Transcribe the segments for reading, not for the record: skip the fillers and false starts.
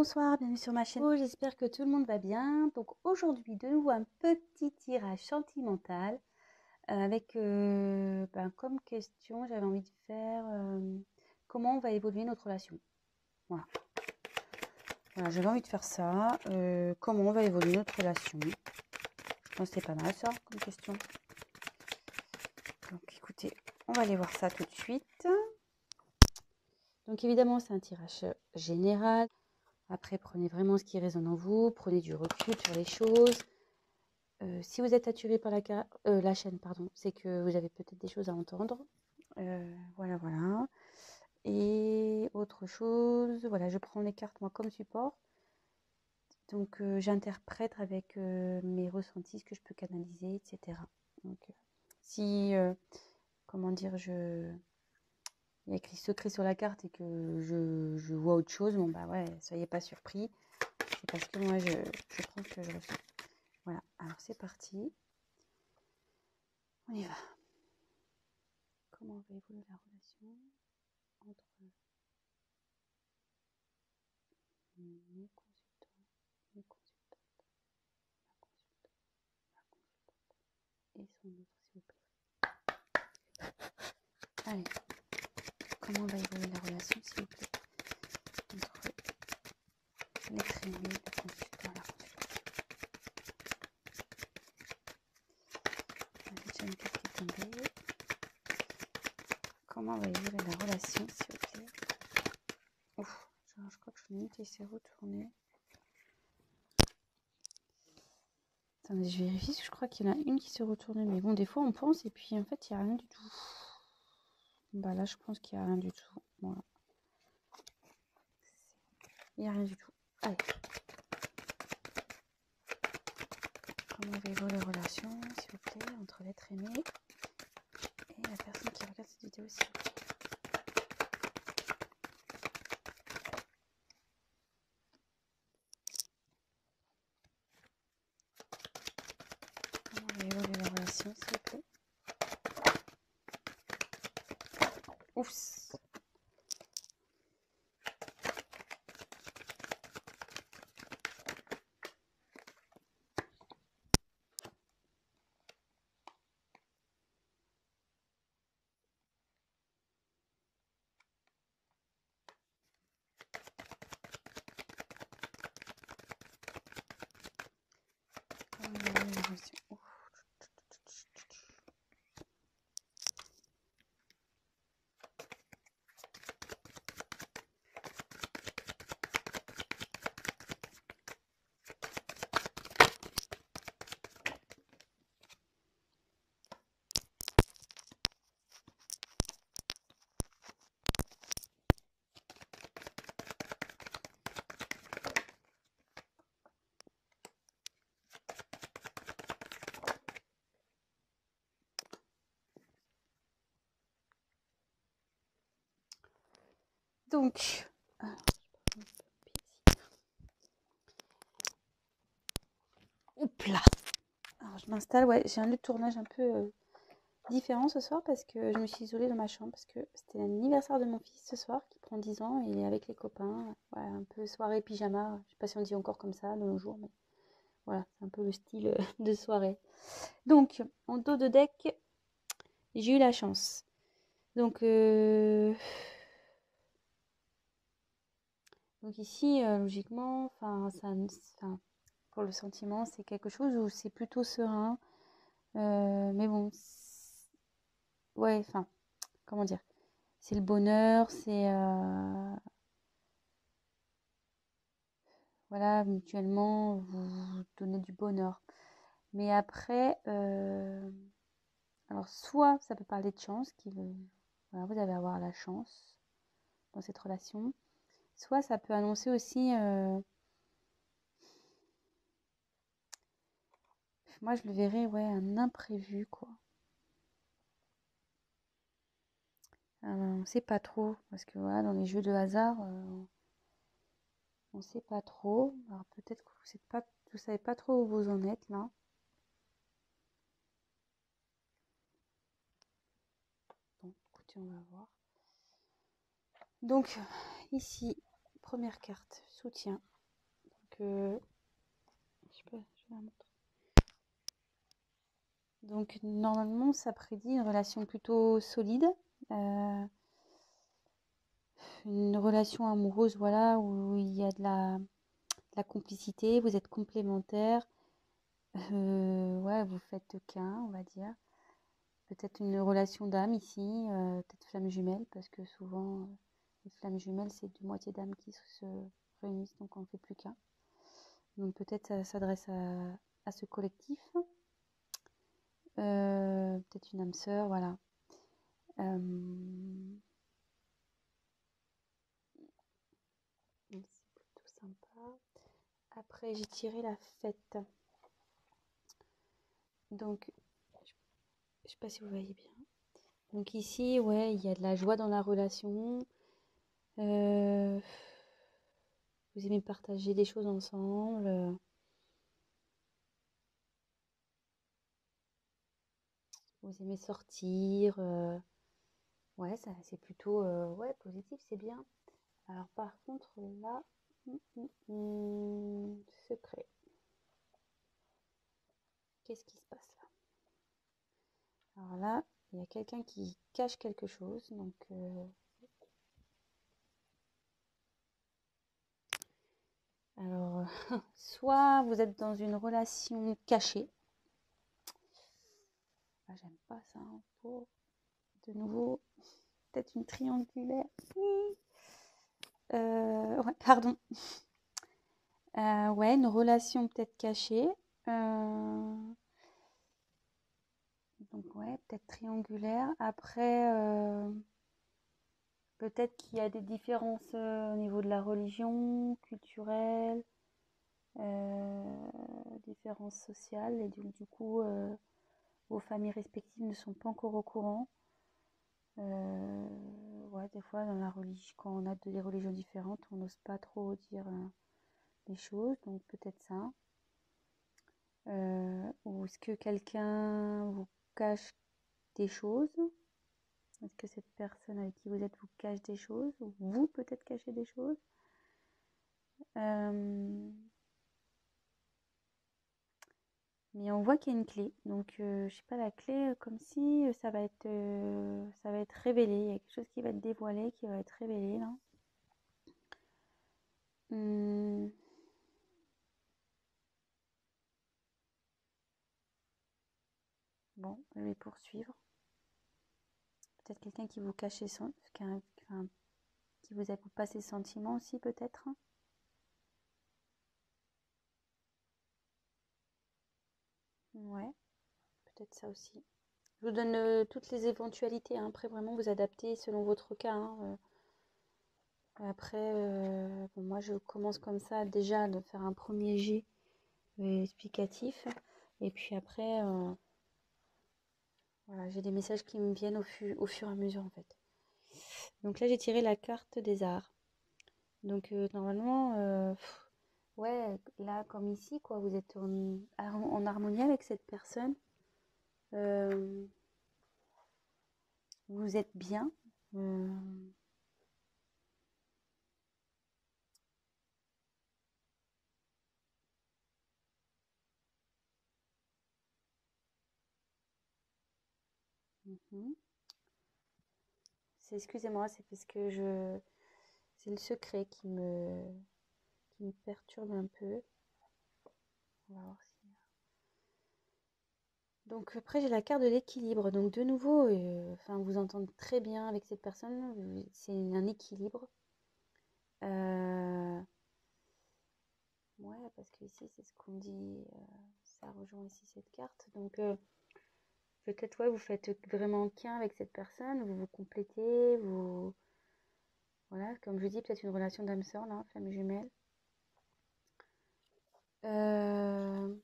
bonsoir, bienvenue sur ma chaîne. J'espère que tout le monde va bien. Donc aujourd'hui, de nouveau un petit tirage sentimental avec comme question, j'avais envie de faire comment va évoluer notre relation. Voilà, j'avais envie de faire ça. Comment va évoluer notre relation. Je pense que c'est pas mal ça comme question. Donc écoutez, on va aller voir ça tout de suite. Donc évidemment, c'est un tirage général. Après, prenez vraiment ce qui résonne en vous, prenez du recul sur les choses. Si vous êtes attiré par la chaîne, pardon, c'est que vous avez peut-être des choses à entendre. Voilà. Et autre chose, voilà, je prends les cartes moi comme support. Donc j'interprète avec mes ressentis, ce que je peux canaliser, etc. Donc si, comment dire, il y a écrit secret sur la carte et que je vois autre chose, bon bah ouais, soyez pas surpris. C'est parce que moi je prends ce que je ressens. Voilà, alors c'est parti. On y va. Comment va évoluer la relation entre mes consultants, mes consultantes, ma consultante et son autre, s'il vous plaît. Allez, comment va évoluer la relation, s'il vous plaît, entre l'être aimé, le consultant et la consultante. J'ai déjà une carte qui est tombée. Comment va évoluer la relation, s'il vous plaît. Ouf, je crois que je l'ai qui s'est retournée. Attendez, je vérifie, parce que je crois qu'il y en a une qui s'est retournée. Mais bon, des fois, on pense et puis en fait, il n'y a rien du tout. Bah là, je pense qu'il n'y a rien du tout. Voilà. Il n'y a rien du tout. Allez. Comment va évoluer la relation, s'il vous plaît, entre l'être aimé et la personne qui regarde cette vidéo, s'il vous plaît. Comment va évoluer la relation, s'il vous plaît. Ouf. Comment va évoluer la relation. Ouf. Donc, oups là. Alors, je m'installe. Ouais, j'ai un lieu de tournage un peu différent ce soir parce que je me suis isolée dans ma chambre parce que c'était l'anniversaire de mon fils ce soir qui prend 10 ans et il est avec les copains. Ouais, un peu soirée pyjama. Je sais pas si on dit encore comme ça de nos jours, mais voilà, c'est un peu le style de soirée. Donc, en dos de deck, j'ai eu la chance. Donc ici, logiquement, pour le sentiment, c'est quelque chose où c'est plutôt serein. Mais bon, ouais, enfin, comment dire, c'est le bonheur, c'est voilà, mutuellement, vous vous donnez du bonheur. Mais après, alors soit ça peut parler de chance, voilà, vous allez avoir la chance dans cette relation, soit ça peut annoncer aussi, moi je le verrais, ouais, un imprévu, quoi. On ne sait pas trop, parce que voilà, dans les jeux de hasard, on ne sait pas trop. Alors peut-être que vous savez pas trop où vous en êtes là. Bon, écoutez, on va voir. Donc ici, première carte, soutien. que... Je sais pas, je vais la montrer. Donc normalement, ça prédit une relation plutôt solide. Une relation amoureuse, voilà, où il y a de la complicité, vous êtes complémentaires. Ouais, vous faites qu'un, on va dire. Peut-être une relation d'âme ici, peut-être flamme jumelle, parce que souvent, les flammes jumelles, c'est deux moitiés d'âme qui se réunissent, donc on ne fait plus qu'un. Donc peut-être ça s'adresse à ce collectif. Peut-être une âme sœur, voilà. C'est plutôt sympa. Après, j'ai tiré la fête. Donc, je sais pas si vous voyez bien. Donc ici, ouais, il y a de la joie dans la relation. Vous aimez partager des choses ensemble. Vous aimez sortir. Ouais, ça, c'est plutôt ouais, positif, c'est bien. Alors par contre, là, secret. Qu'est-ce qui se passe là? Alors là, il y a quelqu'un qui cache quelque chose. Donc, alors, soit vous êtes dans une relation cachée. Ah, j'aime pas ça. Pour de nouveau, peut-être une triangulaire. Ouais, pardon. Ouais, une relation peut-être cachée. Donc ouais, peut-être triangulaire. Après, peut-être qu'il y a des différences au niveau de la religion, culturelle, différences sociales. Et du coup, vos familles respectives ne sont pas encore au courant. Ouais, des fois, dans la religion, quand on a des religions différentes, on n'ose pas trop dire les choses. Donc peut-être ça. Ou est-ce que quelqu'un vous cache des choses? Est-ce que cette personne avec qui vous êtes vous cache des choses? Ou vous peut-être cachez des choses? Mais on voit qu'il y a une clé. Donc je sais pas, la clé, comme si ça va être révélé. Il y a quelque chose qui va être dévoilé, qui va être révélé là. Hum, Bon, je vais poursuivre. Peut-être quelqu'un qui vous cache qui vous avoue pas ses sentiments aussi peut-être. Ouais, peut-être ça aussi. Je vous donne toutes les éventualités, hein. Après, vraiment, vous adaptez selon votre cas, hein. Après, bon, moi, je commence comme ça, déjà, de faire un premier jet explicatif. Et puis après, voilà, j'ai des messages qui me viennent au fur et à mesure, en fait. Donc là, j'ai tiré la carte des arts. Donc, normalement, ouais, là, comme ici, quoi, vous êtes en harmonie avec cette personne. Euh, vous êtes bien. Euh, mhm. Excusez-moi, c'est parce que c'est le secret qui me perturbe un peu. On va voir si... Donc après j'ai la carte de l'équilibre. Donc de nouveau, enfin vous entendez très bien avec cette personne. C'est un équilibre. Euh, ouais, parce que ici c'est ce qu'on dit. Ça rejoint ici cette carte. Donc peut-être ouais, vous faites vraiment qu'un avec cette personne. Vous vous complétez. Vous voilà, comme je dis, peut-être une relation d'âme sœur là, flamme jumelle. Euh...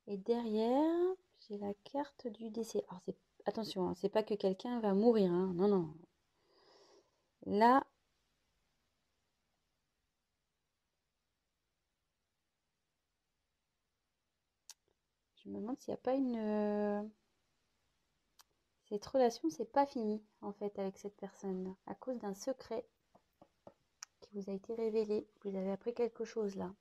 Et derrière, j'ai la carte du décès. Alors, attention, hein, c'est pas que quelqu'un va mourir, hein. Non, non. Là, je me demande s'il n'y a pas une. Cette relation, c'est pas fini en fait avec cette personne à cause d'un secret qui vous a été révélé. Vous avez appris quelque chose là.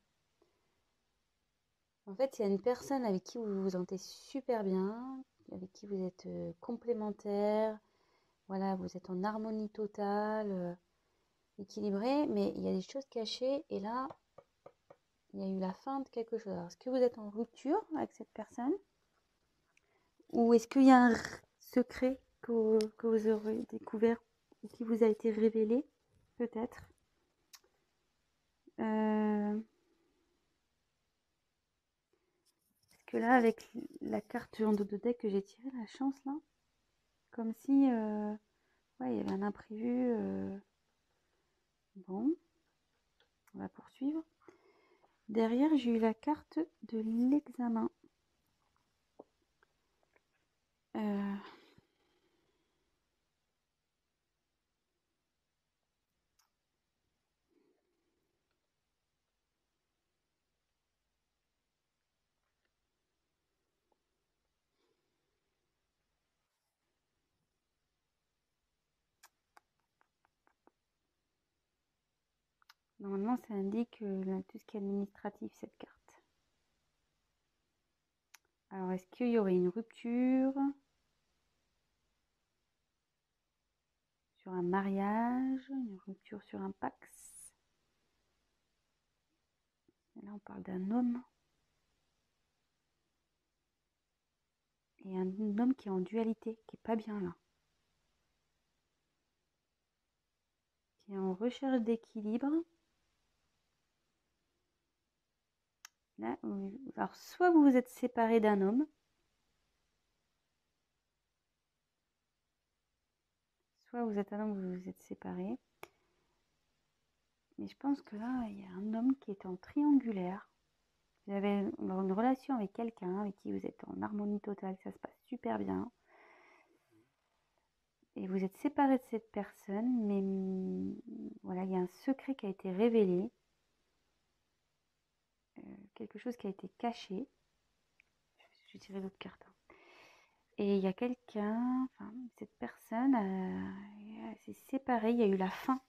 En fait, il y a une personne avec qui vous vous entendez super bien, avec qui vous êtes complémentaires. Voilà, vous êtes en harmonie totale, équilibré, mais il y a des choses cachées et là, il y a eu la fin de quelque chose. Alors, est-ce que vous êtes en rupture avec cette personne? Ou est-ce qu'il y a un secret que vous aurez découvert ou qui vous a été révélé? Peut-être. Parce que là, avec la carte en dos de deck que j'ai tirée, la chance là, comme si ouais, il y avait un imprévu. Bon, on va poursuivre. Derrière, j'ai eu la carte de l'examen. Normalement, ça indique tout ce qui est administratif, cette carte. Alors, est-ce qu'il y aurait une rupture sur un mariage, une rupture sur un pax? Et là, on parle d'un homme. Et un homme qui est en dualité, qui est pas bien là. Qui est en recherche d'équilibre. Là, alors, soit vous vous êtes séparé d'un homme, soit vous êtes un homme, vous vous êtes séparé. Mais je pense que là, il y a un homme qui est en triangulaire. Vous avez une relation avec quelqu'un avec qui vous êtes en harmonie totale, ça se passe super bien. Et vous êtes séparé de cette personne, mais voilà, il y a un secret qui a été révélé. Quelque chose qui a été caché. Je vais tirer l'autre carte. Et il y a quelqu'un, enfin, cette personne s'est séparée, il y a eu la fin.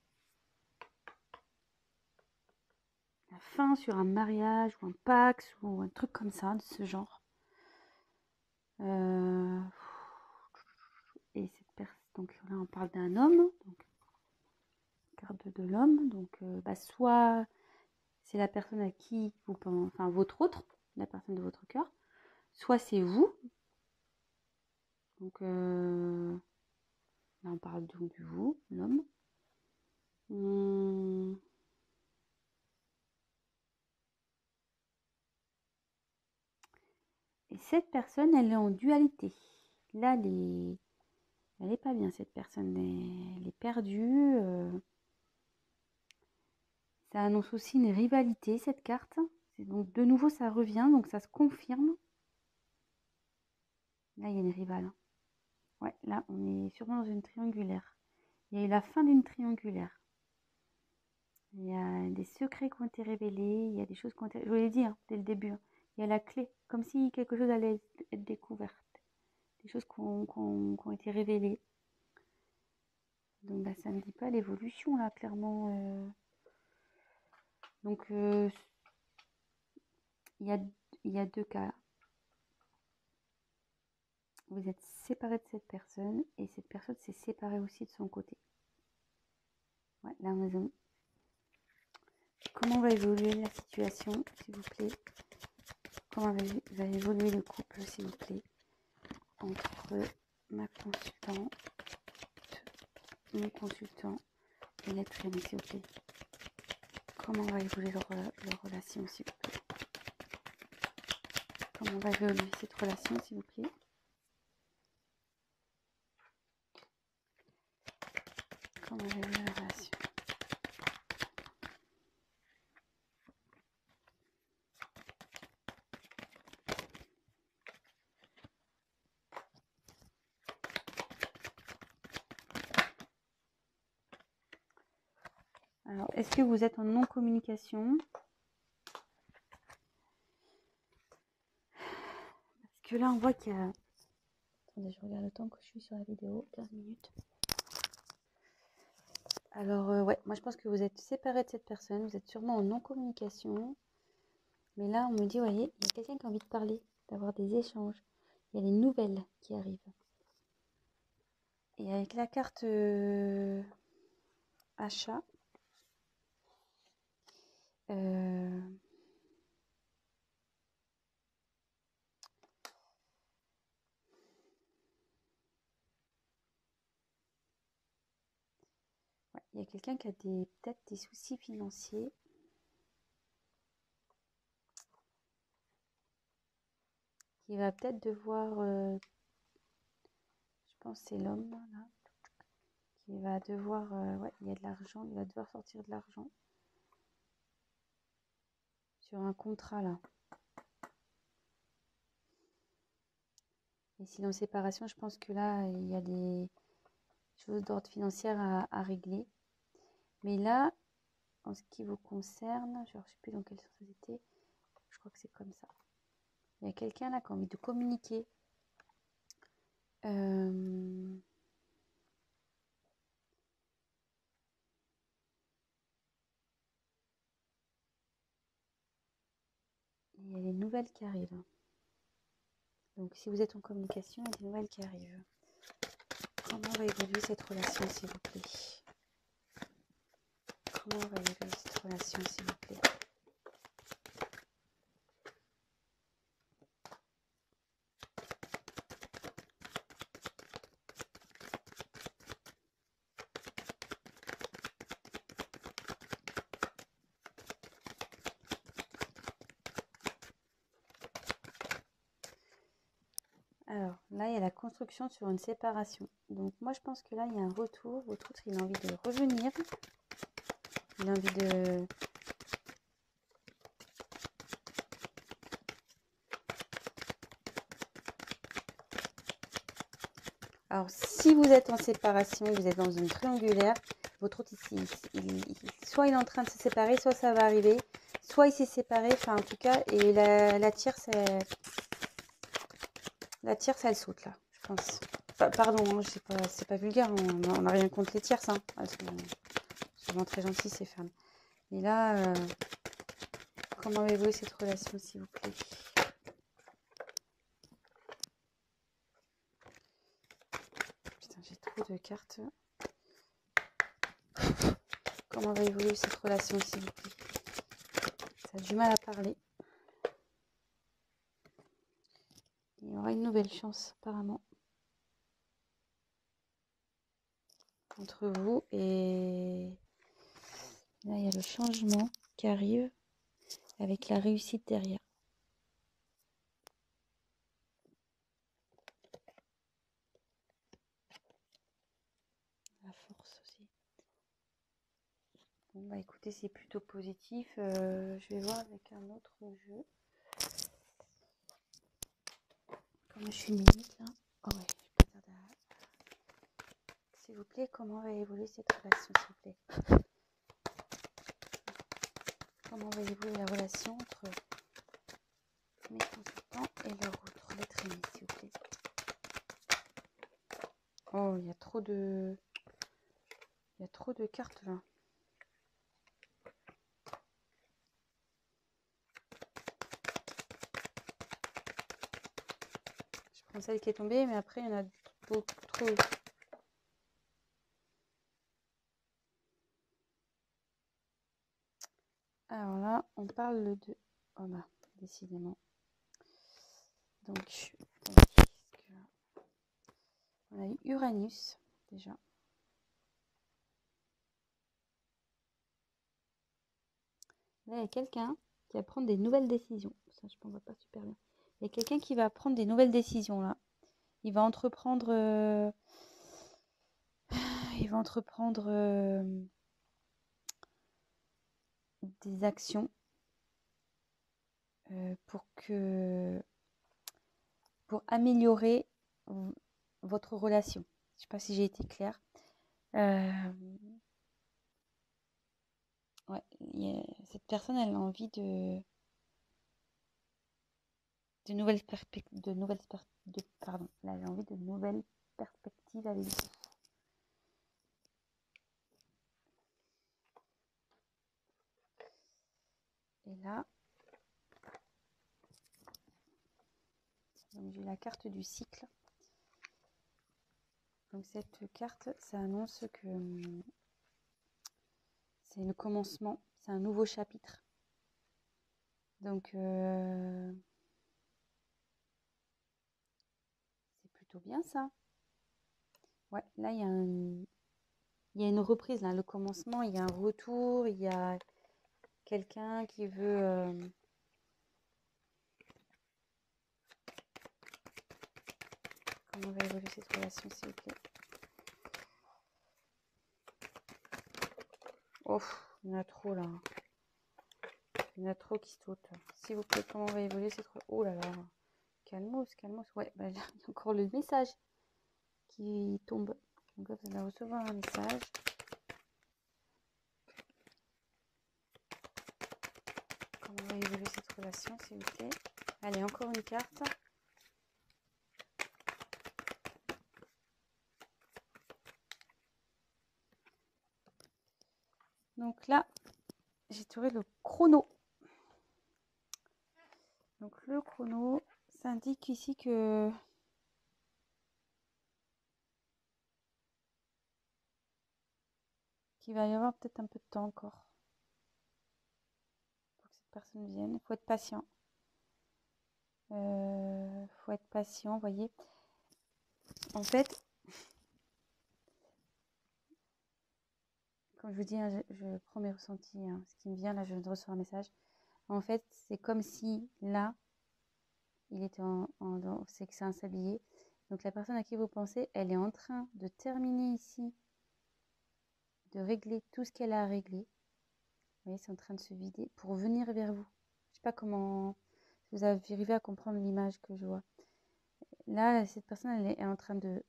La fin sur un mariage ou un pax ou un truc comme ça, de ce genre. Et cette personne, donc là on parle d'un homme, donc carte de l'homme, donc soit c'est la personne à qui vous pensez, enfin votre autre, la personne de votre cœur, soit c'est vous. Donc là on parle donc du vous, l'homme. Et cette personne, elle est en dualité. Là, elle est pas bien, cette personne. Elle est perdue. Ça annonce aussi une rivalité, cette carte. Donc, de nouveau, ça revient, donc ça se confirme. Là, il y a une rivale. Ouais, là, on est sûrement dans une triangulaire. Il y a eu la fin d'une triangulaire. Il y a des secrets qui ont été révélés. Il y a des choses qui ont été... Je vous l'ai dit dès le début. Il y a la clé, comme si quelque chose allait être découverte. Des choses qui ont été révélées. Donc bah, ça ne dit pas l'évolution là, clairement. Donc il y a deux cas. Vous êtes séparé de cette personne et cette personne s'est séparée aussi de son côté. Ouais, la raison. Comment va évoluer la situation, s'il vous plaît? Comment va évoluer le couple, s'il vous plaît, entre ma consultante, mon consultant et l'être aimé, s'il vous plaît? Comment va évoluer leur relation, s'il vous plaît? Comment va évoluer cette relation, s'il vous plaît? Comment va évoluer la relation? Alors, est-ce que vous êtes en non-communication? Parce que là, on voit qu'il y a Attendez, je regarde le temps que je suis sur la vidéo. 15 minutes. Alors, ouais, moi je pense que vous êtes séparés de cette personne. Vous êtes sûrement en non-communication. Mais là, on me dit, voyez, il y a quelqu'un qui a envie de parler, d'avoir des échanges. Il y a des nouvelles qui arrivent. Et avec la carte achat, ouais, il y a quelqu'un qui a peut-être des soucis financiers. Qui va peut-être devoir, je pense que c'est l'homme là, qui va devoir, ouais, il y a de l'argent, il va devoir sortir de l'argent sur un contrat là. Et s'il est en séparation, je pense que là, il y a des choses d'ordre financier à régler. Mais là, en ce qui vous concerne, je ne sais plus dans quelle société, je crois que c'est comme ça. Il y a quelqu'un là qui a envie de communiquer. Il y a des nouvelles qui arrivent. Donc si vous êtes en communication, il y a des nouvelles qui arrivent. Comment va évoluer cette relation, s'il vous plaît? Comment va évoluer cette relation, s'il vous plaît? Alors, là, il y a la construction sur une séparation. Donc, moi, je pense que là, il y a un retour. Votre autre, il a envie de revenir. Il a envie de... Alors, si vous êtes en séparation, vous êtes dans une triangulaire, votre autre ici, soit il est en train de se séparer, soit ça va arriver, soit il s'est séparé, enfin en tout cas, et la tierce, elle saute là, je pense. Pardon, hein, c'est pas vulgaire, on n'a rien contre les tierces, hein. Elles sont souvent très gentilles ces femmes. Mais là, comment évoluer cette relation, s'il vous plaît? Putain, j'ai trop de cartes. Comment va évoluer cette relation, s'il vous plaît? Ça a du mal à parler. Il y aura une nouvelle chance, apparemment, entre vous. Et là, il y a le changement qui arrive avec la réussite derrière. La force aussi. Bon, bah écoutez, c'est plutôt positif. Je vais voir avec un autre jeu. Comme je suis limite là. Oh ouais, je peux regarder. S'il vous plaît, comment va évoluer cette relation, s'il vous plaît? Comment va évoluer la relation entre mes consultants et leur autre lettre aimée, s'il vous plaît? Oh, il y a trop de... Il y a trop de cartes là. Je prends celle qui est tombée, mais après, il y en a beaucoup trop. Alors là, on parle de... Oh bah, décidément. Donc, on a eu Uranus, déjà. Là, il y a quelqu'un qui va prendre des nouvelles décisions. Ça, je ne vois pas super bien. Il y a quelqu'un qui va prendre des nouvelles décisions, là. Il va entreprendre... il va entreprendre des actions pour améliorer votre relation. Je ne sais pas si j'ai été claire. Ouais, cette personne, elle a envie pardon, là j'ai envie de nouvelles perspectives avec vous. Et là, j'ai la carte du cycle. Donc cette carte, ça annonce que c'est le commencement, c'est un nouveau chapitre. Donc c'est plutôt bien ça. Ouais, là il y a une reprise, là, le commencement, il y a un retour, il y a quelqu'un qui veut... Comment va évoluer cette relation, s'il vous plaît? Oh, il y en a trop là. Il y en a trop qui sautent. S'il vous plaît, comment va évoluer cette relation? Oh là là. Calmos, calmos. Ouais, bah, il y a encore le message qui tombe. Donc là, vous allez recevoir un message. Comment va évoluer cette relation, s'il vous plaît? Allez, encore une carte. Donc là, j'ai trouvé le chrono. Donc le chrono, ça indique ici que qu'il va y avoir peut-être un peu de temps encore pour que cette personne vienne. Il faut être patient. Faut être patient, vous voyez. En fait, comme je vous dis, hein, je prends mes ressentis. Hein, ce qui me vient, là, je viens de recevoir un message. En fait, c'est comme si, là, il était c'est que c'est un sablier. Donc, la personne à qui vous pensez, elle est en train de terminer ici, de régler tout ce qu'elle a à régler. Vous voyez, c'est en train de se vider pour venir vers vous. Je ne sais pas comment vous arrivez à comprendre l'image que je vois. Là, cette personne, elle est en train de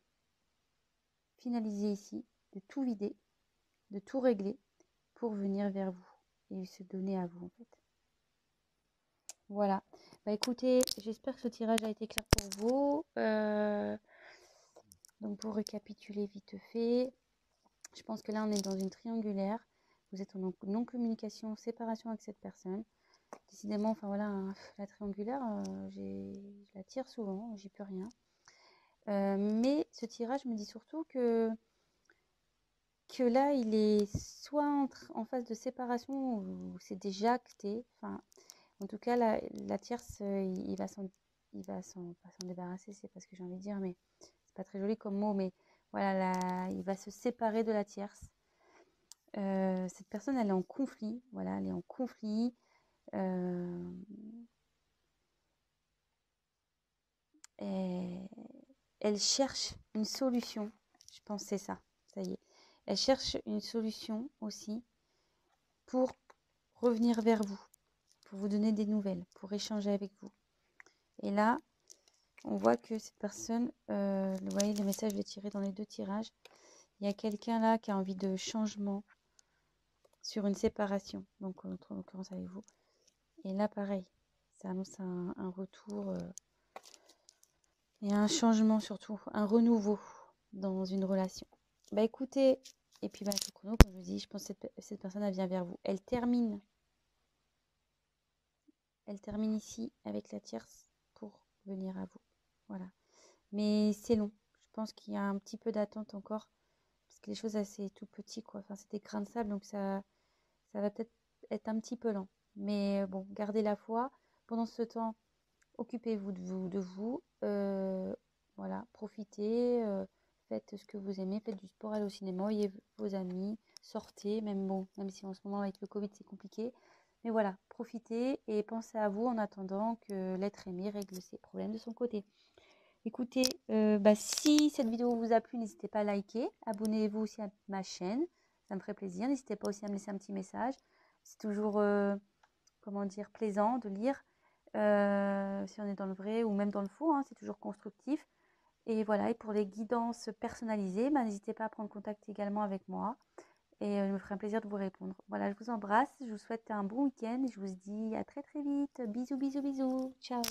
finaliser ici, de tout vider, de tout régler pour venir vers vous et se donner à vous, en fait. Voilà. Bah écoutez, j'espère que ce tirage a été clair pour vous. Donc pour récapituler vite fait, je pense que là on est dans une triangulaire. Vous êtes en non-communication, séparation avec cette personne. Décidément, enfin voilà, hein, la triangulaire, je la tire souvent, j'y peux rien. Mais ce tirage me dit surtout que là il est soit en phase de séparation ou c'est déjà acté. Enfin, en tout cas, la tierce, il va pas s'en débarrasser, c'est pas ce que j'ai envie de dire, mais c'est pas très joli comme mot, mais voilà, il va se séparer de la tierce. Cette personne, elle est en conflit, voilà, elle est en conflit. Et elle cherche une solution, je pense que c'est ça, ça y est. Elle cherche une solution aussi pour revenir vers vous, pour vous donner des nouvelles, pour échanger avec vous. Et là, on voit que cette personne, vous voyez les messages, je vais tirer dans les deux tirages. Il y a quelqu'un là qui a envie de changement sur une séparation, donc en l'occurrence avec vous. Et là, pareil, ça annonce un retour et un changement surtout, un renouveau dans une relation. Bah écoutez, et puis bah, ce chrono, comme je vous dis, je pense que cette personne, elle vient vers vous. Elle termine ici avec la tierce pour venir à vous. Voilà. Mais c'est long. Je pense qu'il y a un petit peu d'attente encore. Parce que les choses, c'est tout petit, quoi. Enfin, c'est des grains de sable, donc ça va peut-être être un petit peu lent. Mais bon, gardez la foi. Pendant ce temps, occupez-vous de vous. Voilà, profitez. Faites ce que vous aimez. Faites du sport, allez au cinéma, voyez vos amis. Sortez, même si en ce moment, avec le Covid, c'est compliqué. Mais voilà, profitez et pensez à vous en attendant que l'être aimé règle ses problèmes de son côté. Écoutez, si cette vidéo vous a plu, n'hésitez pas à liker. Abonnez-vous aussi à ma chaîne. Ça me ferait plaisir. N'hésitez pas aussi à me laisser un petit message. C'est toujours, comment dire, plaisant de lire. Si on est dans le vrai ou même dans le faux, hein, c'est toujours constructif. Et voilà, et pour les guidances personnalisées, n'hésitez pas à prendre contact également avec moi. Et je me ferai un plaisir de vous répondre. Voilà, je vous embrasse. Je vous souhaite un bon week-end. Je vous dis à très très vite. Bisous, bisous, bisous. Ciao.